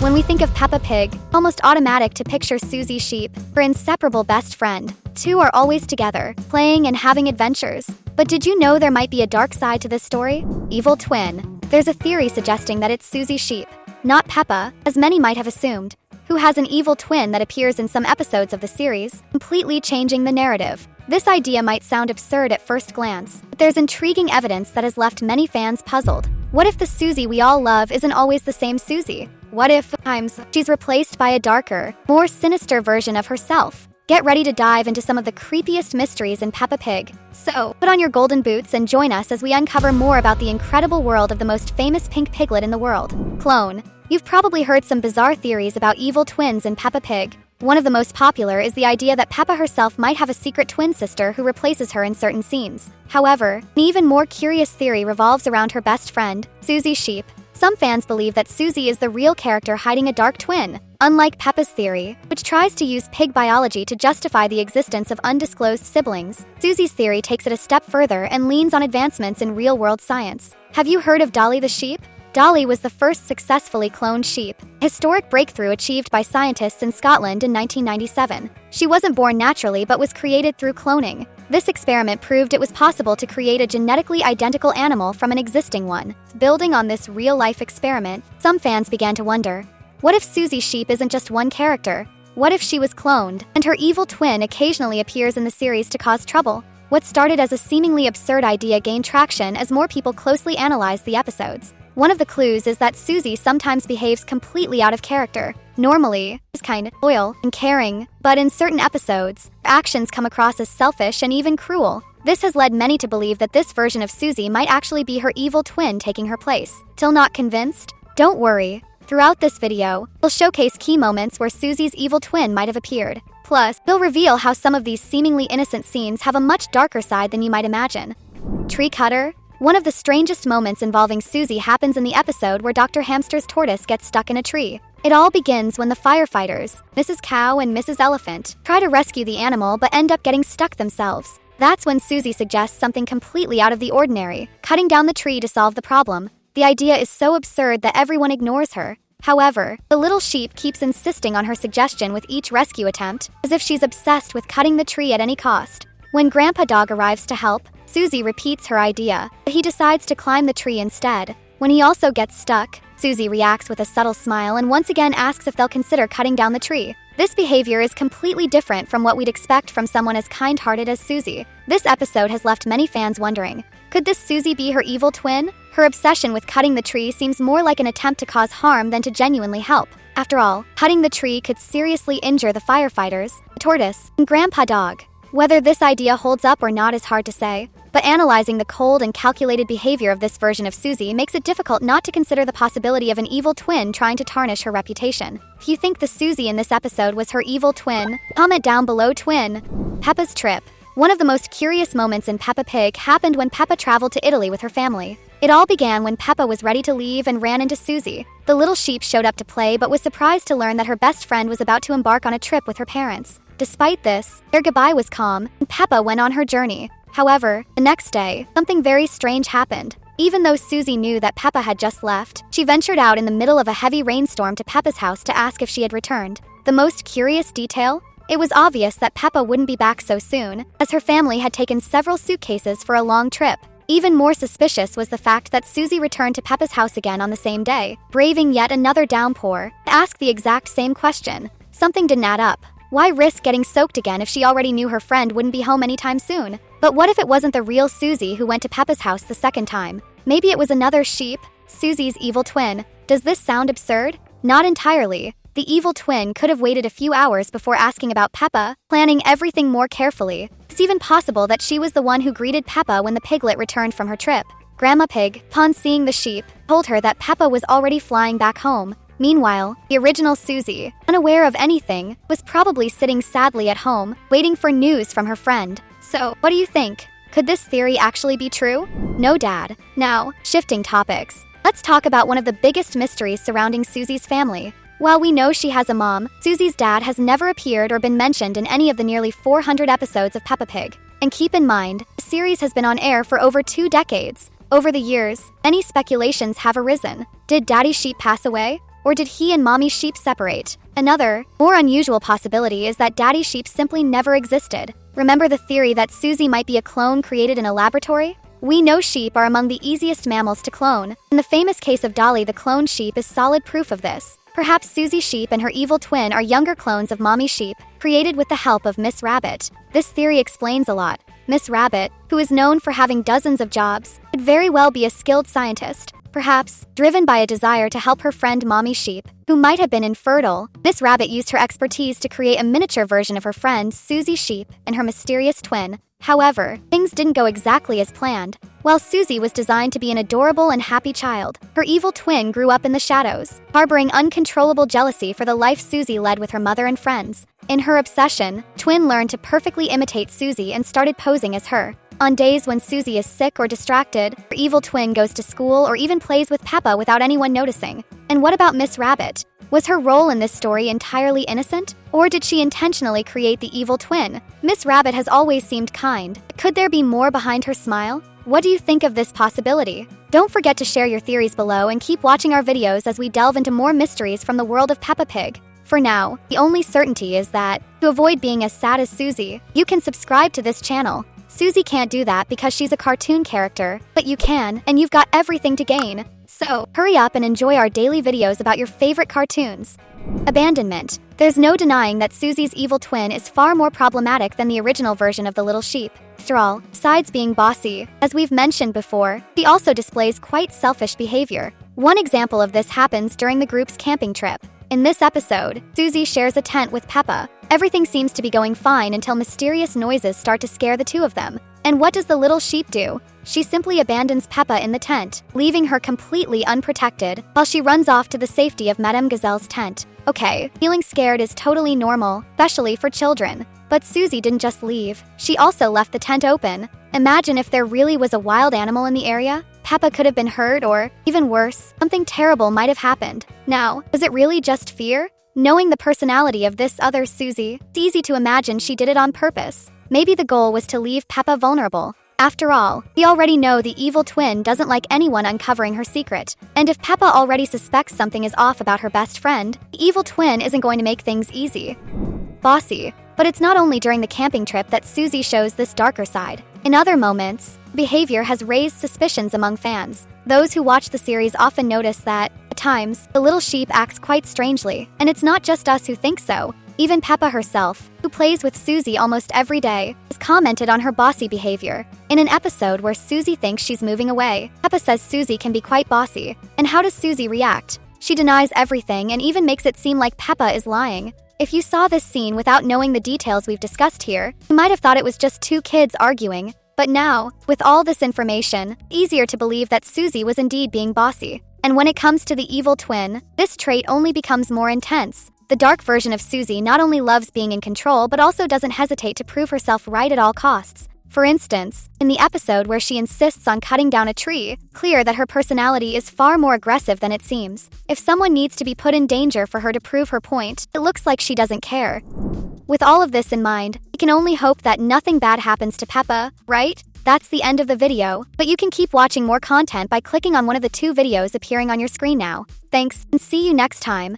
When we think of Peppa Pig, almost automatic to picture SUZY Sheep, her inseparable best friend. Two are always together, playing and having adventures. But did you know there might be a dark side to this story? Evil twin. There's a theory suggesting that it's SUZY Sheep, not Peppa, as many might have assumed, who has an evil twin that appears in some episodes of the series, completely changing the narrative. This idea might sound absurd at first glance, but there's intriguing evidence that has left many fans puzzled. What if the SUZY we all love isn't always the same SUZY? What if, at times, she's replaced by a darker, more sinister version of herself? Get ready to dive into some of the creepiest mysteries in Peppa Pig. So, put on your golden boots and join us as we uncover more about the incredible world of the most famous pink piglet in the world, Clone. You've probably heard some bizarre theories about evil twins in Peppa Pig. One of the most popular is the idea that Peppa herself might have a secret twin sister who replaces her in certain scenes. However, an even more curious theory revolves around her best friend, SUZY Sheep. Some fans believe that SUZY is the real character hiding a dark twin, unlike Peppa's theory, which tries to use pig biology to justify the existence of undisclosed siblings. SUZY's theory takes it a step further and leans on advancements in real-world science. Have you heard of Dolly the sheep? Dolly was the first successfully cloned sheep, a historic breakthrough achieved by scientists in Scotland in 1997. She wasn't born naturally but was created through cloning. This experiment proved it was possible to create a genetically identical animal from an existing one. Building on this real-life experiment, some fans began to wonder, what if SUZY Sheep isn't just one character? What if she was cloned, and her evil twin occasionally appears in the series to cause trouble? What started as a seemingly absurd idea gained traction as more people closely analyzed the episodes. One of the clues is that SUZY sometimes behaves completely out of character. Normally, she's kind, loyal, and caring, but in certain episodes, her actions come across as selfish and even cruel. This has led many to believe that this version of SUZY might actually be her evil twin taking her place. Still not convinced? Don't worry. Throughout this video, we'll showcase key moments where SUZY's evil twin might have appeared. Plus, we'll reveal how some of these seemingly innocent scenes have a much darker side than you might imagine. Tree cutter. One of the strangest moments involving SUZY happens in the episode where Dr. Hamster's tortoise gets stuck in a tree. It all begins when the firefighters, Mrs. Cow and Mrs. Elephant, try to rescue the animal but end up getting stuck themselves. That's when SUZY suggests something completely out of the ordinary, cutting down the tree to solve the problem. The idea is so absurd that everyone ignores her. However, the little sheep keeps insisting on her suggestion with each rescue attempt, as if she's obsessed with cutting the tree at any cost. When Grandpa Dog arrives to help, SUZY repeats her idea, but he decides to climb the tree instead. When he also gets stuck, SUZY reacts with a subtle smile and once again asks if they'll consider cutting down the tree. This behavior is completely different from what we'd expect from someone as kind-hearted as SUZY. This episode has left many fans wondering, could this SUZY be her evil twin? Her obsession with cutting the tree seems more like an attempt to cause harm than to genuinely help. After all, cutting the tree could seriously injure the firefighters, the tortoise, and Grandpa Dog. Whether this idea holds up or not is hard to say, but analyzing the cold and calculated behavior of this version of SUZY makes it difficult not to consider the possibility of an evil twin trying to tarnish her reputation. If you think the SUZY in this episode was her evil twin, comment down below twin. Peppa's trip. One of the most curious moments in Peppa Pig happened when Peppa traveled to Italy with her family. It all began when Peppa was ready to leave and ran into SUZY. The little sheep showed up to play but was surprised to learn that her best friend was about to embark on a trip with her parents. Despite this, their goodbye was calm, and Peppa went on her journey. However, the next day, something very strange happened. Even though SUZY knew that Peppa had just left, she ventured out in the middle of a heavy rainstorm to Peppa's house to ask if she had returned. The most curious detail? It was obvious that Peppa wouldn't be back so soon, as her family had taken several suitcases for a long trip. Even more suspicious was the fact that SUZY returned to Peppa's house again on the same day, braving yet another downpour, to ask the exact same question. Something didn't add up. Why risk getting soaked again if she already knew her friend wouldn't be home anytime soon? But what if it wasn't the real SUZY who went to Peppa's house the second time? Maybe it was another sheep, SUZY's evil twin. Does this sound absurd? Not entirely. The evil twin could have waited a few hours before asking about Peppa, planning everything more carefully. It's even possible that she was the one who greeted Peppa when the piglet returned from her trip. Grandma Pig, upon seeing the sheep, told her that Peppa was already flying back home. Meanwhile, the original SUZY, unaware of anything, was probably sitting sadly at home, waiting for news from her friend. So, what do you think? Could this theory actually be true? No, Dad. Now, shifting topics. Let's talk about one of the biggest mysteries surrounding SUZY's family. While we know she has a mom, SUZY's dad has never appeared or been mentioned in any of the nearly 400 episodes of Peppa Pig. And keep in mind, the series has been on air for over 2 decades. Over the years, many speculations have arisen. Did Daddy Sheep pass away? Or did he and mommy sheep separate? Another, more unusual possibility is that daddy sheep simply never existed. Remember the theory that SUZY might be a clone created in a laboratory? We know sheep are among the easiest mammals to clone, and the famous case of Dolly the cloned sheep is solid proof of this. Perhaps SUZY sheep and her evil twin are younger clones of mommy sheep, created with the help of Miss Rabbit. This theory explains a lot. Miss Rabbit, who is known for having dozens of jobs, could very well be a skilled scientist. Perhaps, driven by a desire to help her friend Mommy Sheep, who might have been infertile, Miss Rabbit used her expertise to create a miniature version of her friend SUZY Sheep and her mysterious twin. However, things didn't go exactly as planned. While SUZY was designed to be an adorable and happy child, her evil twin grew up in the shadows, harboring uncontrollable jealousy for the life SUZY led with her mother and friends. In her obsession, twin learned to perfectly imitate SUZY and started posing as her. On days when SUZY is sick or distracted, her evil twin goes to school or even plays with Peppa without anyone noticing. And what about Miss Rabbit? Was her role in this story entirely innocent? Or did she intentionally create the evil twin? Miss Rabbit has always seemed kind. Could there be more behind her smile? What do you think of this possibility? Don't forget to share your theories below and keep watching our videos as we delve into more mysteries from the world of Peppa Pig. For now, the only certainty is that, to avoid being as sad as SUZY, you can subscribe to this channel. SUZY can't do that because she's a cartoon character, but you can, and you've got everything to gain. So, hurry up and enjoy our daily videos about your favorite cartoons. Abandonment. There's no denying that SUZY's evil twin is far more problematic than the original version of the little sheep. After all, besides being bossy, as we've mentioned before, she also displays quite selfish behavior. One example of this happens during the group's camping trip. In this episode, SUZY shares a tent with Peppa. Everything seems to be going fine until mysterious noises start to scare the two of them. And what does the little sheep do? She simply abandons Peppa in the tent, leaving her completely unprotected, while she runs off to the safety of Madame Gazelle's tent. Okay, feeling scared is totally normal, especially for children. But SUZY didn't just leave, she also left the tent open. Imagine if there really was a wild animal in the area. Peppa could have been hurt, or, even worse, something terrible might have happened. Now, was it really just fear? Knowing the personality of this other SUZY, it's easy to imagine she did it on purpose. Maybe the goal was to leave Peppa vulnerable. After all, we already know the evil twin doesn't like anyone uncovering her secret. And if Peppa already suspects something is off about her best friend, the evil twin isn't going to make things easy. Bossy. But it's not only during the camping trip that SUZY shows this darker side. In other moments, behavior has raised suspicions among fans. Those who watch the series often notice that, at times, the little sheep acts quite strangely, and it's not just us who think so. Even Peppa herself, who plays with SUZY almost every day, has commented on her bossy behavior. In an episode where SUZY thinks she's moving away, Peppa says SUZY can be quite bossy. And how does SUZY react? She denies everything and even makes it seem like Peppa is lying. If you saw this scene without knowing the details we've discussed here, you might have thought it was just two kids arguing. But now, with all this information, easier to believe that SUZY was indeed being bossy. And when it comes to the evil twin, this trait only becomes more intense. The dark version of SUZY not only loves being in control but also doesn't hesitate to prove herself right at all costs. For instance, in the episode where she insists on cutting down a tree, clear that her personality is far more aggressive than it seems. If someone needs to be put in danger for her to prove her point, it looks like she doesn't care. With all of this in mind, we can only hope that nothing bad happens to Peppa, right? That's the end of the video, but you can keep watching more content by clicking on one of the two videos appearing on your screen now. Thanks, and see you next time.